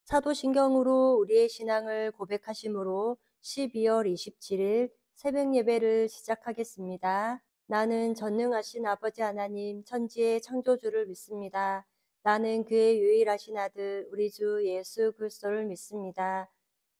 사도신경으로 우리의 신앙을 고백하심으로 12월 27일 새벽 예배를 시작하겠습니다. 나는 전능하신 아버지 하나님 천지의 창조주를 믿습니다. 나는 그의 유일하신 아들 우리 주 예수 그리스도를 믿습니다.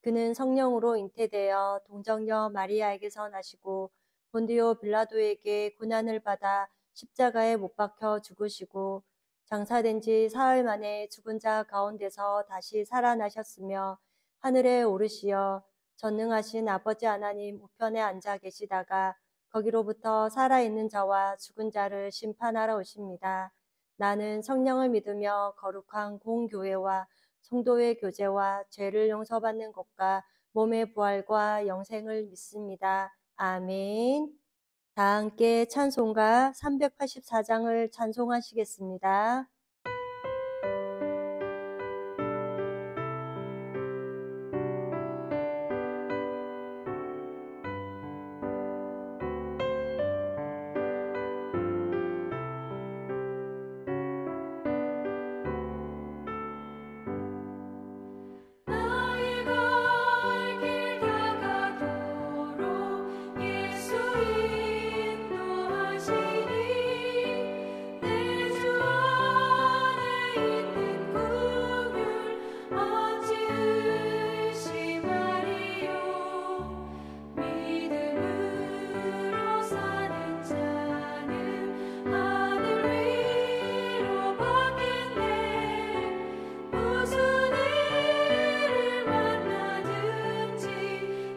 그는 성령으로 잉태되어 동정녀 마리아에게서 나시고 본디오 빌라도에게 고난을 받아 십자가에 못 박혀 죽으시고 장사된 지 사흘 만에 죽은 자 가운데서 다시 살아나셨으며 하늘에 오르시어 전능하신 아버지 하나님 우편에 앉아 계시다가 거기로부터 살아있는 자와 죽은 자를 심판하러 오십니다. 나는 성령을 믿으며 거룩한 공교회와 성도의 교제와 죄를 용서받는 것과 몸의 부활과 영생을 믿습니다. 아멘. 다 함께 찬송가 384장을 찬송하시겠습니다. 나의 갈 길 다가도록 예수 인도하시니 내 주 안에 있는 긍휼 어찌 의심하리요. 믿음으로 사는 자는 하늘 위로 받겠네. 무슨 일을 만나든지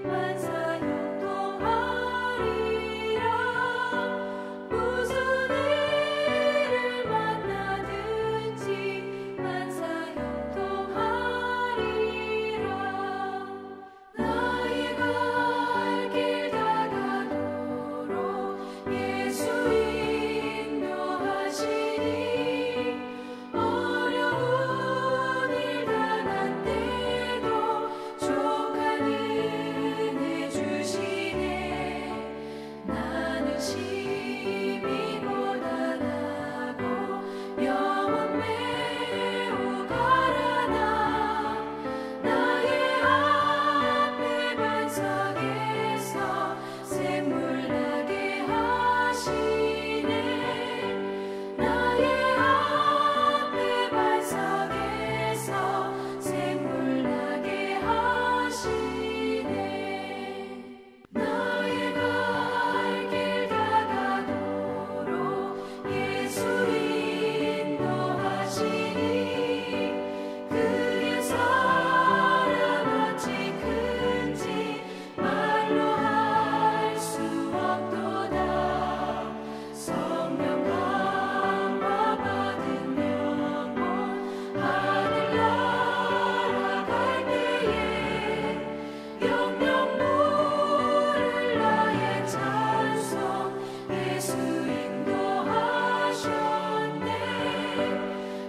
만사 형통하리라. 무슨 일을 만나든지 만사 형통하리라. 나의 갈 길 다가도록 예수 인도하시니 어려운 일 당한 때도 족한 은혜 주시네. 나는 심히 고단하고 영혼 매우 가라나 나의 앞에 반석에서 샘물 나게 하시네. 나의 앞에 반석에서 샘물 나게 하시네. 나의 갈 길 다가도록 예수 인도하시니 그의 사랑 어찌 큰지 말로 할 수 없도다. 성령 강화 받은 영혼 하늘나라 갈 때에 영영 물을 나의 찬송 예수 인도하셨네.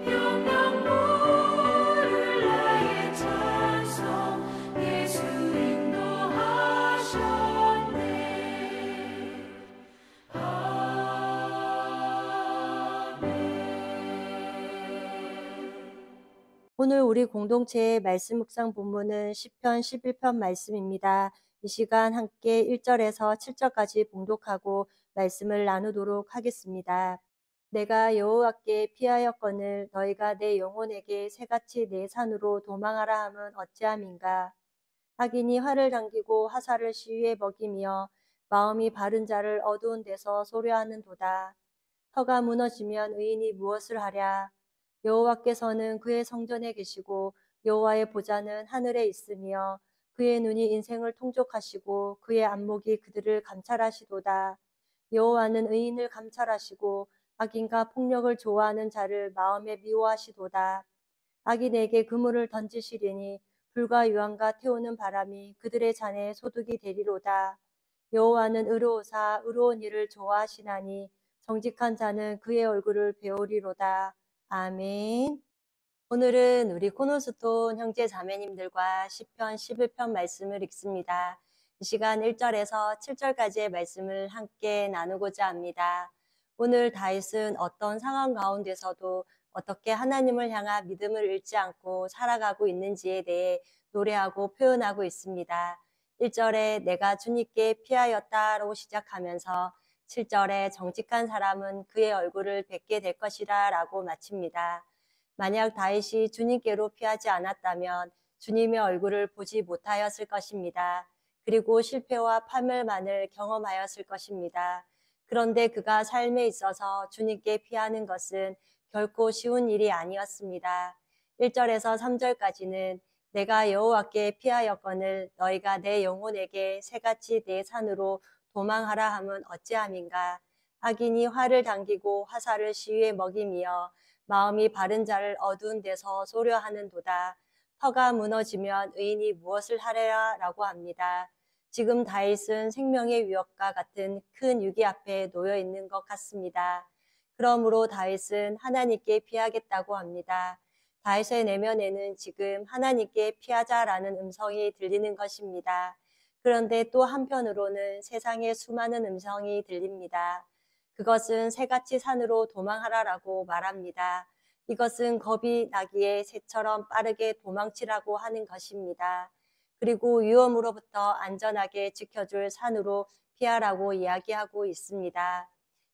영영 물을 나의 찬송 예수 인도하셨네. 아멘. 오늘 우리 공동체의 말씀 묵상 본문은 시편 11편 말씀입니다. 이 시간 함께 1절에서 7절까지 봉독하고 말씀을 나누도록 하겠습니다. 내가 여호와께 피하였거늘 너희가 내 영혼에게 새같이 내 산으로 도망하라 함은 어찌함인가. 악인이 활을 당기고 화살을 시위에 먹이며 마음이 바른 자를 어두운 데서 소려하는도다. 터가 무너지면 의인이 무엇을 하랴. 여호와께서는 그의 성전에 계시고 여호와의 보좌는 하늘에 있으며 그의 눈이 인생을 통촉하시고 그의 안목이 그들을 감찰하시도다. 여호와는 의인을 감찰하시고 악인과 폭력을 좋아하는 자를 마음에 미워하시도다. 악인에게 그물을 던지시리니 불과 유황과 태우는 바람이 그들의 잔에 소득이 되리로다. 여호와는 의로우사 의로운 일을 좋아하시나니 정직한 자는 그의 얼굴을 배우리로다. 아멘. 오늘은 우리 코노스톤 형제 자매님들과 시편 11편 말씀을 읽습니다. 이 시간 1절에서 7절까지의 말씀을 함께 나누고자 합니다. 오늘 다윗은 어떤 상황 가운데서도 어떻게 하나님을 향한 믿음을 잃지 않고 살아가고 있는지에 대해 노래하고 표현하고 있습니다. 1절에 내가 주님께 피하였다라고 시작하면서 7절에 정직한 사람은 그의 얼굴을 뵙게 될 것이라 라고 마칩니다. 만약 다윗이 주님께로 피하지 않았다면 주님의 얼굴을 보지 못하였을 것입니다. 그리고 실패와 파멸만을 경험하였을 것입니다. 그런데 그가 삶에 있어서 주님께 피하는 것은 결코 쉬운 일이 아니었습니다. 1절에서 3절까지는 내가 여호와께 피하였거늘 너희가 내 영혼에게 새같이 내 산으로 도망하라 함은 어찌함인가. 악인이 활을 당기고 화살을 시위에 먹이며 마음이 바른 자를 어두운 데서 소려하는도다. 터가 무너지면 의인이 무엇을 하랴 라고 합니다. 지금 다윗은 생명의 위협과 같은 큰 위기 앞에 놓여 있는 것 같습니다. 그러므로 다윗은 하나님께 피하겠다고 합니다. 다윗의 내면에는 지금 하나님께 피하자라는 음성이 들리는 것입니다. 그런데 또 한편으로는 세상의 수많은 음성이 들립니다. 그것은 새같이 산으로 도망하라라고 말합니다. 이것은 겁이 나기에 새처럼 빠르게 도망치라고 하는 것입니다. 그리고 위험으로부터 안전하게 지켜줄 산으로 피하라고 이야기하고 있습니다.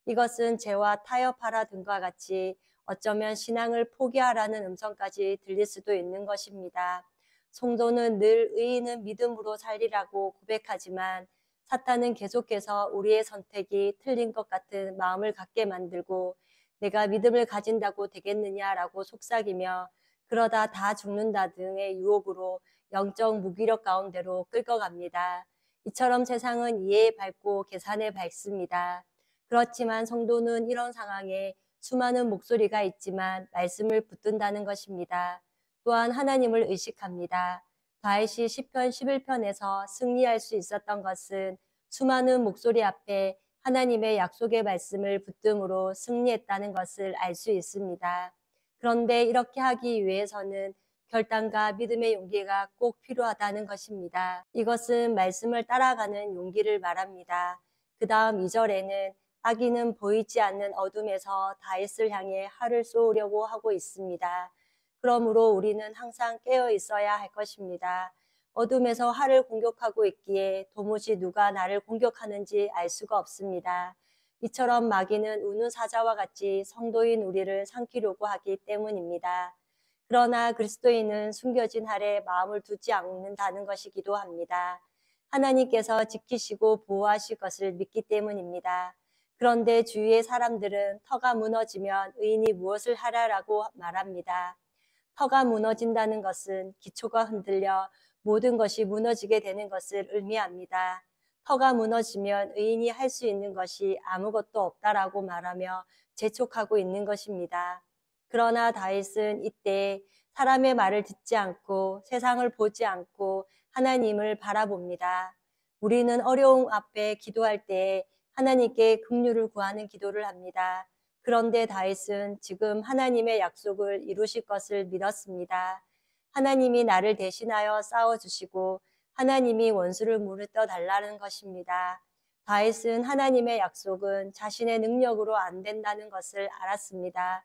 이것은 죄와 타협하라 등과 같이 어쩌면 신앙을 포기하라는 음성까지 들릴 수도 있는 것입니다. 성도는 늘 의인은 믿음으로 살리라고 고백하지만 사탄은 계속해서 우리의 선택이 틀린 것 같은 마음을 갖게 만들고 내가 믿음을 가진다고 되겠느냐라고 속삭이며 그러다 다 죽는다 등의 유혹으로 영적 무기력 가운데로 끌고 갑니다. 이처럼 세상은 이해에 밝고 계산에 밝습니다. 그렇지만 성도는 이런 상황에 수많은 목소리가 있지만 말씀을 붙든다는 것입니다. 또한 하나님을 의식합니다. 다윗이 시편 11편에서 승리할 수 있었던 것은 수많은 목소리 앞에 하나님의 약속의 말씀을 붙듦으로 승리했다는 것을 알 수 있습니다. 그런데 이렇게 하기 위해서는 결단과 믿음의 용기가 꼭 필요하다는 것입니다. 이것은 말씀을 따라가는 용기를 말합니다. 그 다음 2절에는 악인은 보이지 않는 어둠에서 다윗을 향해 활을 쏘으려고 하고 있습니다. 그러므로 우리는 항상 깨어 있어야 할 것입니다. 어둠에서 활을 공격하고 있기에 도무지 누가 나를 공격하는지 알 수가 없습니다. 이처럼 마귀는 우는 사자와 같이 성도인 우리를 삼키려고 하기 때문입니다. 그러나 그리스도인은 숨겨진 활에 마음을 두지 않는다는 것이기도 합니다. 하나님께서 지키시고 보호하실 것을 믿기 때문입니다. 그런데 주위의 사람들은 터가 무너지면 의인이 무엇을 하라라고 말합니다. 터가 무너진다는 것은 기초가 흔들려 모든 것이 무너지게 되는 것을 의미합니다. 터가 무너지면 의인이 할 수 있는 것이 아무것도 없다라고 말하며 재촉하고 있는 것입니다. 그러나 다윗은 이때 사람의 말을 듣지 않고 세상을 보지 않고 하나님을 바라봅니다. 우리는 어려움 앞에 기도할 때 하나님께 긍휼을 구하는 기도를 합니다. 그런데 다윗은 지금 하나님의 약속을 이루실 것을 믿었습니다. 하나님이 나를 대신하여 싸워주시고 하나님이 원수를 무너뜨려 달라는 것입니다. 다윗은 하나님의 약속은 자신의 능력으로 안 된다는 것을 알았습니다.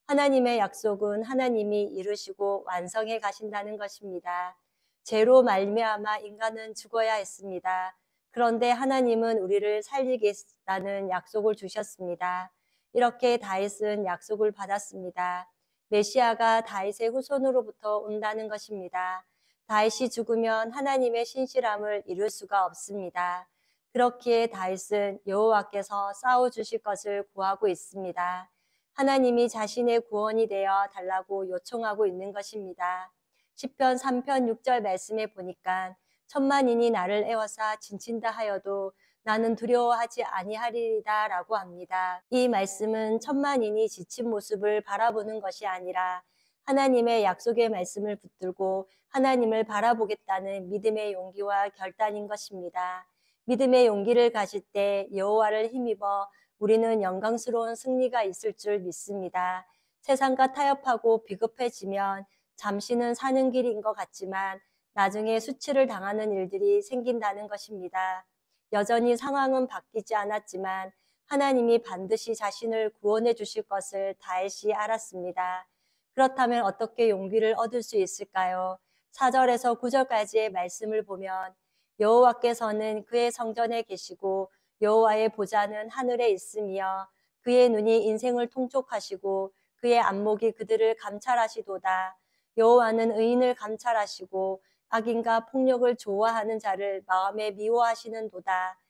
하나님의 약속은 하나님이 이루시고 완성해 가신다는 것입니다. 죄로 말미암아 인간은 죽어야 했습니다. 그런데 하나님은 우리를 살리겠다는 약속을 주셨습니다. 이렇게 다윗은 약속을 받았습니다. 메시아가 다윗의 후손으로부터 온다는 것입니다. 다윗이 죽으면 하나님의 신실함을 이룰 수가 없습니다. 그렇기에 다윗은 여호와께서 싸워주실 것을 구하고 있습니다. 하나님이 자신의 구원이 되어 달라고 요청하고 있는 것입니다. 시편 3편 6절 말씀에 보니까 천만인이 나를 에워싸 진친다 하여도 나는 두려워하지 아니하리이다 라고 합니다. 이 말씀은 천만인이 지친 모습을 바라보는 것이 아니라 하나님의 약속의 말씀을 붙들고 하나님을 바라보겠다는 믿음의 용기와 결단인 것입니다. 믿음의 용기를 가질 때 여호와를 힘입어 우리는 영광스러운 승리가 있을 줄 믿습니다. 세상과 타협하고 비겁해지면 잠시는 사는 길인 것 같지만 나중에 수치를 당하는 일들이 생긴다는 것입니다. 여전히 상황은 바뀌지 않았지만 하나님이 반드시 자신을 구원해 주실 것을 다윗이 알았습니다. 그렇다면 어떻게 용기를 얻을 수 있을까요? 4절에서 9절까지의 말씀을 보면 여호와께서는 그의 성전에 계시고 여호와의 보좌는 하늘에 있으며 그의 눈이 인생을 통촉하시고 그의 안목이 그들을 감찰하시도다. 여호와는 의인을 감찰하시고 악인과 폭력을 좋아하는 자를 마음에 미워하시는도다.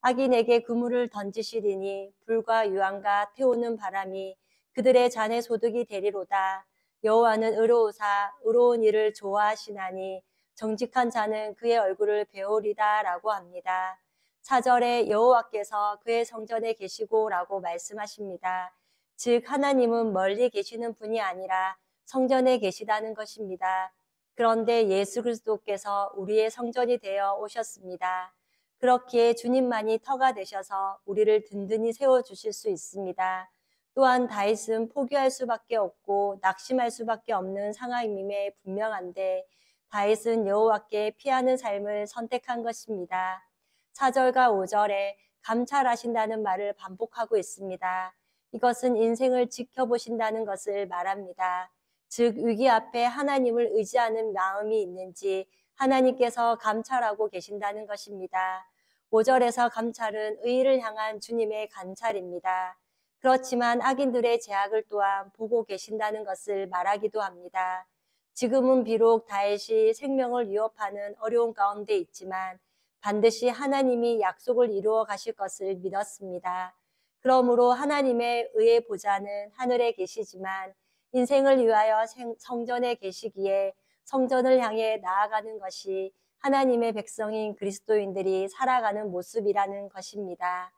악인에게 그물을 던지시리니 불과 유황과 태우는 바람이 그들의 잔의 소득이 되리로다. 여호와는 의로우사 의로운 일을 좋아하시나니 정직한 자는 그의 얼굴을 배우리다 라고 합니다. 4절에 여호와께서 그의 성전에 계시고라고 말씀하십니다. 즉 하나님은 멀리 계시는 분이 아니라 성전에 계시다는 것입니다. 그런데 예수 그리스도께서 우리의 성전이 되어 오셨습니다. 그렇기에 주님만이 터가 되셔서 우리를 든든히 세워주실 수 있습니다. 또한 다윗은 포기할 수밖에 없고 낙심할 수밖에 없는 상황임에 분명한데 다윗은 여호와께 피하는 삶을 선택한 것입니다. 4절과 5절에 감찰하신다는 말을 반복하고 있습니다. 이것은 인생을 지켜보신다는 것을 말합니다. 즉 위기 앞에 하나님을 의지하는 마음이 있는지 하나님께서 감찰하고 계신다는 것입니다. 5절에서 감찰은 의를 향한 주님의 관찰입니다. 그렇지만 악인들의 제약을 또한 보고 계신다는 것을 말하기도 합니다. 지금은 비록 다윗이 생명을 위협하는 어려운 가운데 있지만 반드시 하나님이 약속을 이루어 가실 것을 믿었습니다. 그러므로 하나님의 의의 보좌는 하늘에 계시지만 인생을 위하여 성전에 계시기에 성전을 향해 나아가는 것이 하나님의 백성인 그리스도인들이 살아가는 모습이라는 것입니다.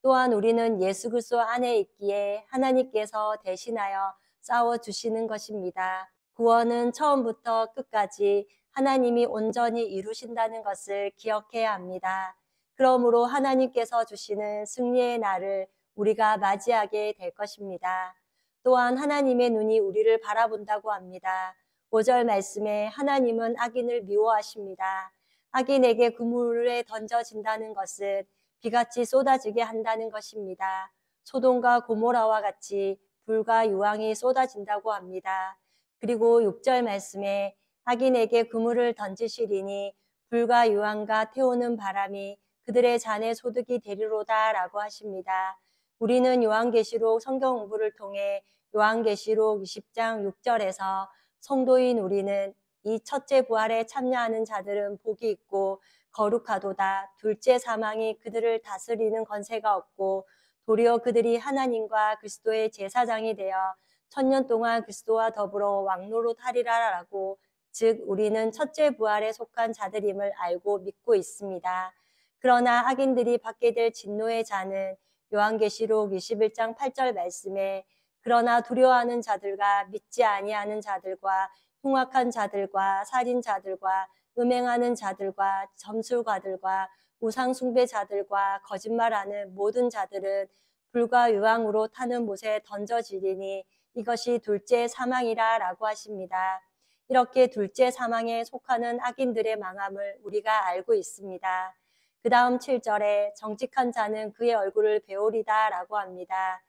또한 우리는 예수 그리스도 안에 있기에 하나님께서 대신하여 싸워주시는 것입니다. 구원은 처음부터 끝까지 하나님이 온전히 이루신다는 것을 기억해야 합니다. 그러므로 하나님께서 주시는 승리의 날을 우리가 맞이하게 될 것입니다. 또한 하나님의 눈이 우리를 바라본다고 합니다. 5절 말씀에 하나님은 악인을 미워하십니다. 악인에게 그물에 던져진다는 것은 비같이 쏟아지게 한다는 것입니다. 소돔과 고모라와 같이 불과 유황이 쏟아진다고 합니다. 그리고 6절 말씀에 악인에게 그물을 던지시리니 불과 유황과 태우는 바람이 그들의 잔의 소득이 되리로다 라고 하십니다. 우리는 요한계시록 성경 공부를 통해 요한계시록 20장 6절에서 성도인 우리는 이 첫째 부활에 참여하는 자들은 복이 있고 거룩하도다. 둘째 사망이 그들을 다스리는 권세가 없고 도리어 그들이 하나님과 그리스도의 제사장이 되어 천년 동안 그리스도와 더불어 왕노로 타리라라고 즉 우리는 첫째 부활에 속한 자들임을 알고 믿고 있습니다. 그러나 악인들이 받게 될 진노의 자는 요한계시록 21장 8절 말씀에 그러나 두려워하는 자들과 믿지 아니하는 자들과 흉악한 자들과 살인자들과 음행하는 자들과 점술가들과 우상숭배자들과 거짓말하는 모든 자들은 불과 유황으로 타는 못에 던져지리니 이것이 둘째 사망이라 라고 하십니다. 이렇게 둘째 사망에 속하는 악인들의 망함을 우리가 알고 있습니다. 그 다음 7절에 정직한 자는 그의 얼굴을 배우리다 라고 합니다.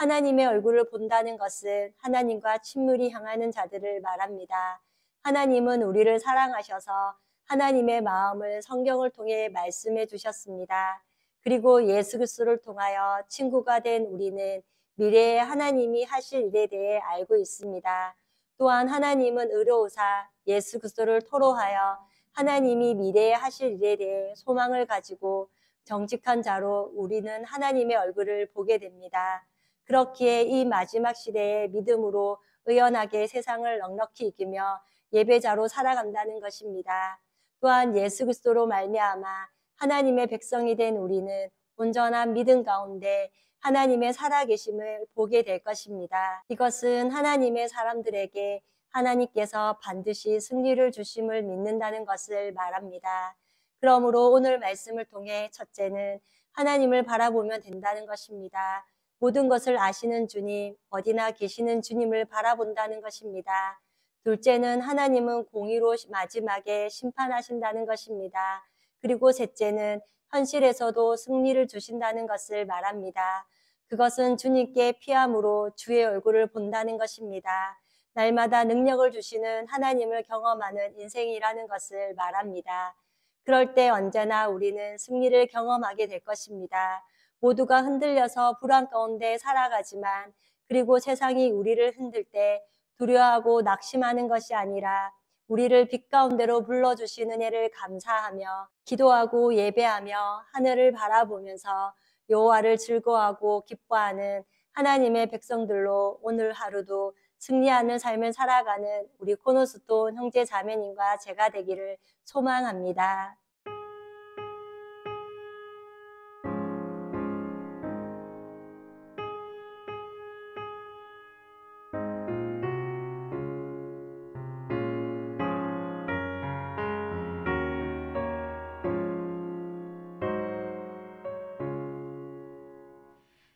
하나님의 얼굴을 본다는 것은 하나님과 친밀히 향하는 자들을 말합니다. 하나님은 우리를 사랑하셔서 하나님의 마음을 성경을 통해 말씀해 주셨습니다. 그리고 예수 그리스도를 통하여 친구가 된 우리는 미래에 하나님이 하실 일에 대해 알고 있습니다. 또한 하나님은 의로우사 예수 그리스도를 토로하여 하나님이 미래에 하실 일에 대해 소망을 가지고 정직한 자로 우리는 하나님의 얼굴을 보게 됩니다. 그렇기에 이 마지막 시대에 믿음으로 의연하게 세상을 넉넉히 이기며 예배자로 살아간다는 것입니다. 또한 예수 그리스도로 말미암아 하나님의 백성이 된 우리는 온전한 믿음 가운데 하나님의 살아계심을 보게 될 것입니다. 이것은 하나님의 사람들에게 하나님께서 반드시 승리를 주심을 믿는다는 것을 말합니다. 그러므로 오늘 말씀을 통해 첫째는 하나님을 바라보면 된다는 것입니다. 모든 것을 아시는 주님, 어디나 계시는 주님을 바라본다는 것입니다. 둘째는 하나님은 공의로 마지막에 심판하신다는 것입니다. 그리고 셋째는 현실에서도 승리를 주신다는 것을 말합니다. 그것은 주님께 피함으로 주의 얼굴을 본다는 것입니다. 날마다 능력을 주시는 하나님을 경험하는 인생이라는 것을 말합니다. 그럴 때 언제나 우리는 승리를 경험하게 될 것입니다. 모두가 흔들려서 불안 가운데 살아가지만, 그리고 세상이 우리를 흔들 때 두려워하고 낙심하는 것이 아니라 우리를 빛 가운데로 불러주신 은혜를 감사하며 기도하고 예배하며 하늘을 바라보면서 여호와를 즐거워하고 기뻐하는 하나님의 백성들로 오늘 하루도 승리하는 삶을 살아가는 우리 코너스톤 형제 자매님과 제가 되기를 소망합니다.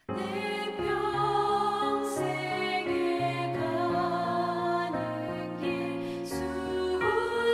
내 평생에 가는 길 순탄하여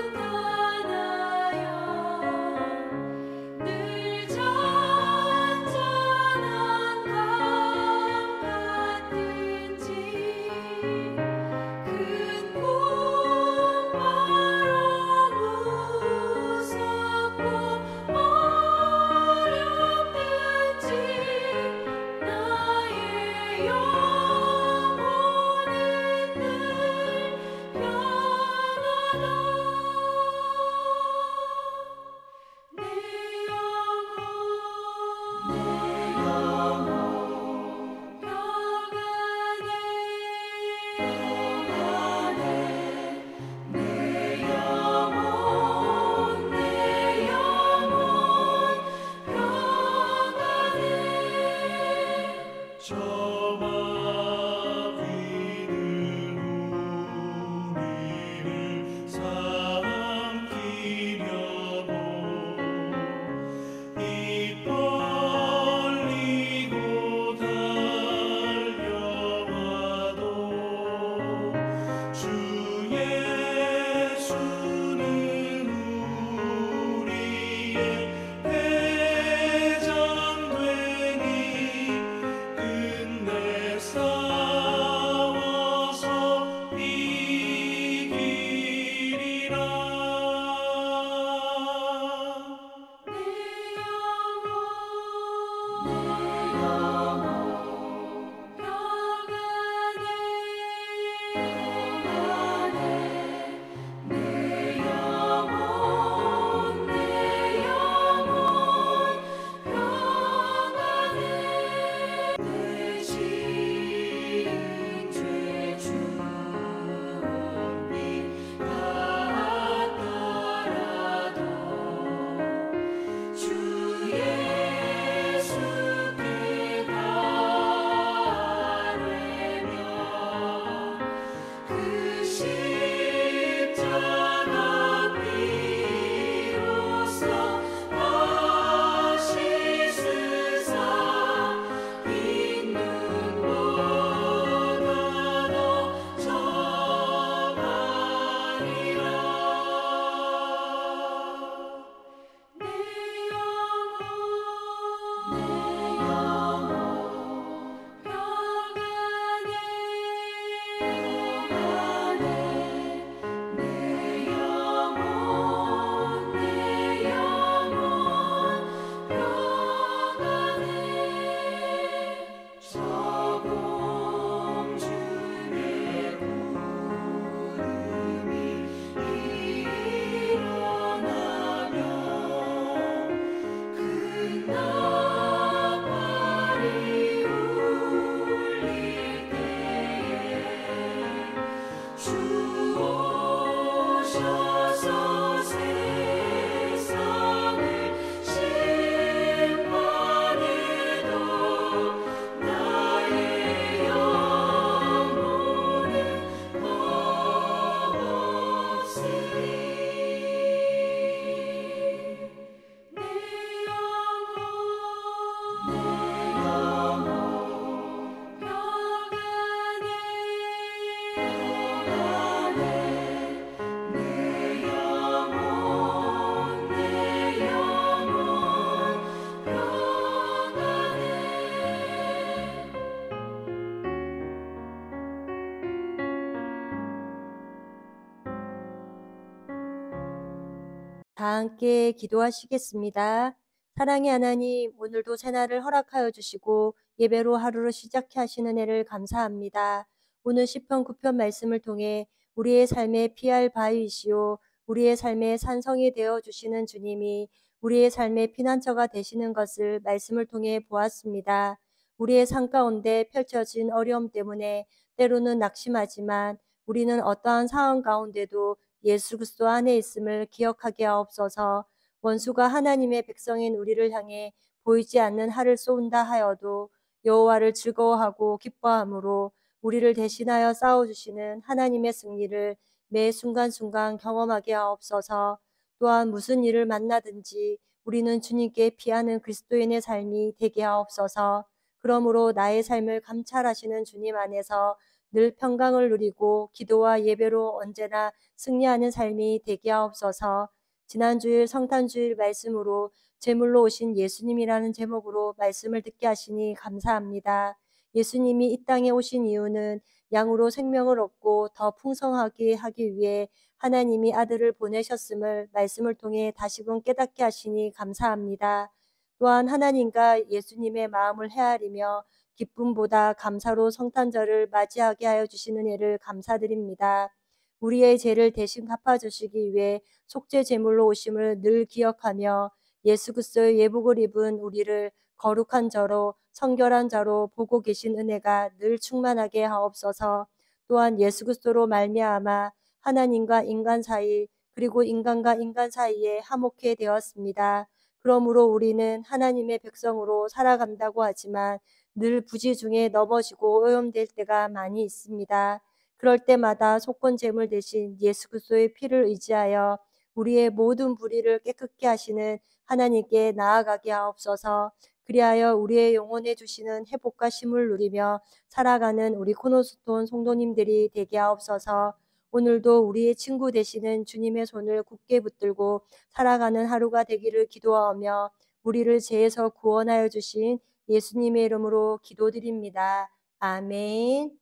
다 함께 기도하시겠습니다. 사랑의 하나님, 오늘도 새날을 허락하여 주시고 예배로 하루를 시작해 하시는 애를 감사합니다. 오늘 시편 9편 말씀을 통해 우리의 삶의 피할 바위이시오, 우리의 삶의 산성이 되어 주시는 주님이 우리의 삶의 피난처가 되시는 것을 말씀을 통해 보았습니다. 우리의 삶 가운데 펼쳐진 어려움 때문에 때로는 낙심하지만 우리는 어떠한 상황 가운데도 예수 그리스도 안에 있음을 기억하게 하옵소서. 원수가 하나님의 백성인 우리를 향해 보이지 않는 활을 쏜다 하여도 여호와를 즐거워하고 기뻐함으로 우리를 대신하여 싸워주시는 하나님의 승리를 매 순간순간 경험하게 하옵소서. 또한 무슨 일을 만나든지 우리는 주님께 피하는 그리스도인의 삶이 되게 하옵소서. 그러므로 나의 삶을 감찰하시는 주님 안에서 늘 평강을 누리고 기도와 예배로 언제나 승리하는 삶이 되게 하옵소서. 지난주일 성탄주일 말씀으로 제물로 오신 예수님이라는 제목으로 말씀을 듣게 하시니 감사합니다. 예수님이 이 땅에 오신 이유는 양으로 생명을 얻고 더 풍성하게 하기 위해 하나님이 아들을 보내셨음을 말씀을 통해 다시금 깨닫게 하시니 감사합니다. 또한 하나님과 예수님의 마음을 헤아리며 기쁨보다 감사로 성탄절을 맞이하게 하여 주시는 애를 감사드립니다. 우리의 죄를 대신 갚아주시기 위해 속죄 제물로 오심을 늘 기억하며 예수 그리스도의 예복을 입은 우리를 거룩한 자로 성결한 자로 보고 계신 은혜가 늘 충만하게 하옵소서. 또한 예수 그리스도로 말미암아 하나님과 인간 사이 그리고 인간과 인간 사이에 화목해 되었습니다. 그러므로 우리는 하나님의 백성으로 살아간다고 하지만 늘 부지 중에 넘어지고 오염될 때가 많이 있습니다. 그럴 때마다 속건 제물 대신 예수 그리스도의 피를 의지하여 우리의 모든 불의를 깨끗게 하시는 하나님께 나아가게 하옵소서. 그리하여 우리의 영혼에 주시는 회복과 쉼을 누리며 살아가는 우리 코너스톤 성도님들이 되게 하옵소서. 오늘도 우리의 친구 되시는 주님의 손을 굳게 붙들고 살아가는 하루가 되기를 기도하며 우리를 죄에서 구원하여 주신 예수님의 이름으로 기도드립니다. 아멘.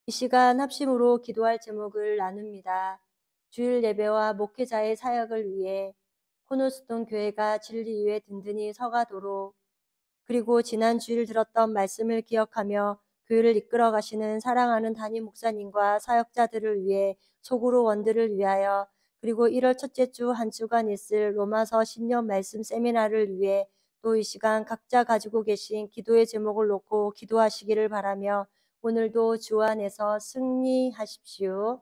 이 시간 합심으로 기도할 제목을 나눕니다. 주일 예배와 목회자의 사역을 위해 코너스톤 교회가 진리 위에 든든히 서가도록, 그리고 지난 주일 들었던 말씀을 기억하며 교회를 이끌어 가시는 사랑하는 담임 목사님과 사역자들을 위해 소그룹 원들을 위하여, 그리고 1월 첫째 주 한 주간 있을 로마서 신년 말씀 세미나를 위해 또 이 시간 각자 가지고 계신 기도의 제목을 놓고 기도하시기를 바라며 오늘도 주 안에서 승리하십시오.